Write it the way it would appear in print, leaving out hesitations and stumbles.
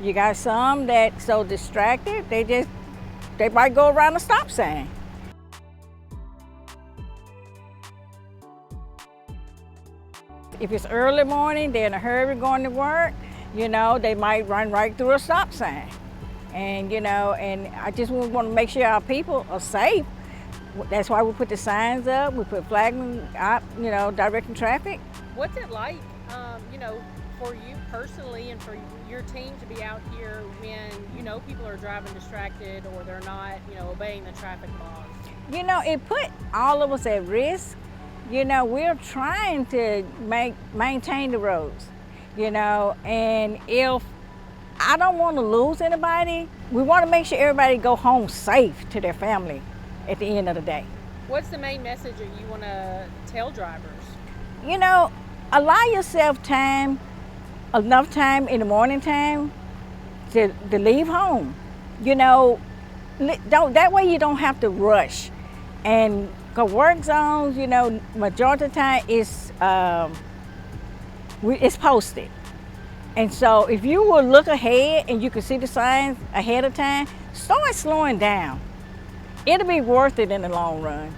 You got some that so distracted, they might go around the stop sign. If it's early morning, they're in a hurry going to work, you know, they might run right through a stop sign. And, you know, and I just want to make sure our people are safe. That's why we put the signs up, we put flagmen out, you know, directing traffic. What's it like, you know, for you personally and for your team to be out here when, you know, people are driving distracted or they're not, you know, obeying the traffic laws? You know, it put all of us at risk. You know, we're trying to maintain the roads, you know, and if I don't want to lose anybody, we want to make sure everybody go home safe to their family at the end of the day. What's the main message that you want to tell drivers? You know, allow yourself time, enough time in the morning time to leave home. You know, that way you don't have to rush. And cause work zones, you know, majority of the time it's posted. And so if you will look ahead and you can see the signs ahead of time, start slowing down. It'll be worth it in the long run.